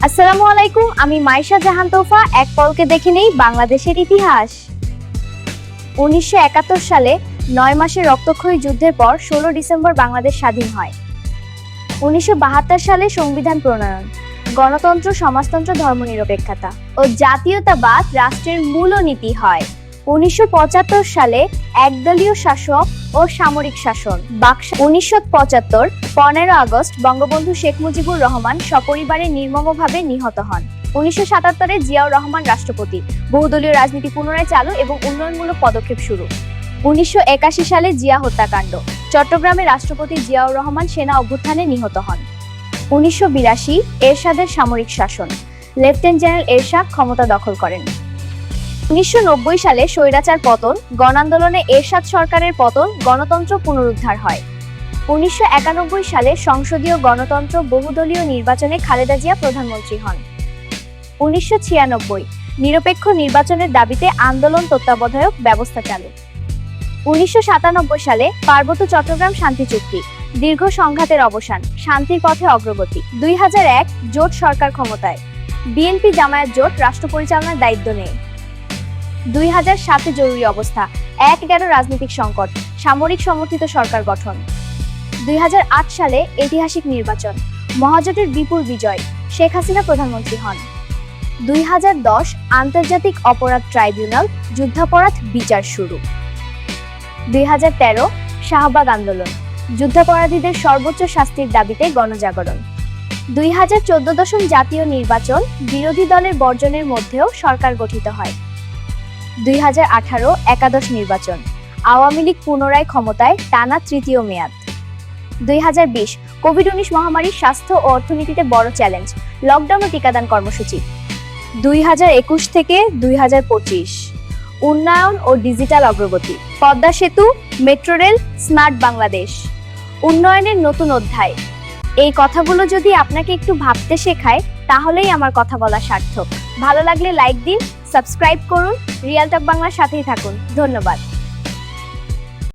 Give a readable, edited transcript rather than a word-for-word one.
আসসালামু আলাইকুম, আমি মাইশা জাহান তোফা। এক পলকে দেখে নেই বাংলাদেশের ইতিহাস। 1971 সালে 9 মাসের রক্তক্ষয়ী যুদ্ধের পর 16 ডিসেম্বর বাংলাদেশ স্বাধীন হয়। 1972 সালে সংবিধান প্রণয়ন, গণতন্ত্র, সমাজতন্ত্র, ধর্মনিরপেক্ষতা ও জাতীয়তাবাদ রাষ্ট্রের মূলনীতি হয়। 1975 সালে একদলীয় শাসক ও সামরিক শাসন। 1975 15 আগস্ট বঙ্গবন্ধু শেখ মুজিবুর রহমান সপরিবারে নির্মমভাবে নিহত হন। 1977 জিয়াউর রহমান রাষ্ট্রপতি, বহুদলীয় রাজনীতি পুনরায় চালু এবং উন্নয়নমূলক পদক্ষেপ শুরু। 1981 সালে জিয়া হত্যাকাণ্ড, চট্টগ্রামে রাষ্ট্রপতি জিয়াউর রহমান সেনা অভ্যুত্থানে নিহত হন। 1982 এরশাদের সামরিক শাসন, লেফটেন্যান্ট জেনারেল এরশাদ ক্ষমতা দখল করেন। 1990 সালে স্বৈরাচার পতন, গণআন্দোলনে এরশাদ সরকারের পতন, গণতন্ত্র পুনরুদ্ধার হয়। 1991 সালে সংসদীয় গণতন্ত্র, বহুদলীয় নির্বাচনে খালেদা জিয়া প্রধানমন্ত্রী হন। 1996 নিরপেক্ষ নির্বাচনের দাবিতে আন্দোলন, তত্ত্বাবধায়ক ব্যবস্থা চালু। 1997 সালে পার্বত্য চট্টগ্রাম শান্তি চুক্তি, দীর্ঘ সংঘাতের অবসান, শান্তির পথে অগ্রগতি। 2001 জোট সরকার ক্ষমতায়, বিএনপি জামায়াত জোট রাষ্ট্র পরিচালনার দায়িত্ব নেয়। 2007 জরুরি অবস্থা, 11 রাজনৈতিক সংকট, সামরিক সমর্থিত সরকার গঠন। 2008 সালে ঐতিহাসিক নির্বাচন, মহাজোটের বিপুল বিজয়, শেখ হাসিনা প্রধানমন্ত্রী হন। 2010 আন্তর্জাতিক অপরাধ ট্রাইব্যুনাল, যুদ্ধাপরাধ বিচার শুরু। 2013 শাহবাগ আন্দোলন, যুদ্ধাপরাধীদের সর্বোচ্চ শাস্তির দাবিতে গণজাগরণ। 2014 দশম জাতীয় নির্বাচন, বিরোধী দলের বর্জনের মধ্যেও সরকার গঠিত হয়। 2018 একাদশ নির্বাচন, আওয়ামী লীগ পুনরায় ক্ষমতায়, টানা তৃতীয় মেয়াদ। 2020 কোভিড-19 মহামারী, স্বাস্থ্য ও অর্থনীতিতে বড় চ্যালেঞ্জ, লকডাউন ও টিকাদান কর্মসূচি। 2021 থেকে 2025 উন্নয়ন ও ডিজিটাল অগ্রগতি, পদ্মা সেতু, মেট্রো রেল, স্মার্ট বাংলাদেশ, উন্নয়নের নতুন অধ্যায়। এই কথাগুলো যদি আপনাকে একটু ভাবতে শেখায়, তাহলেই আমার কথা বলা সার্থক। ভালো লাগলে লাইক দিন, সাবস্ক্রাইব করুন, রিয়াল টক বাংলার সাথেই থাকুন। ধন্যবাদ।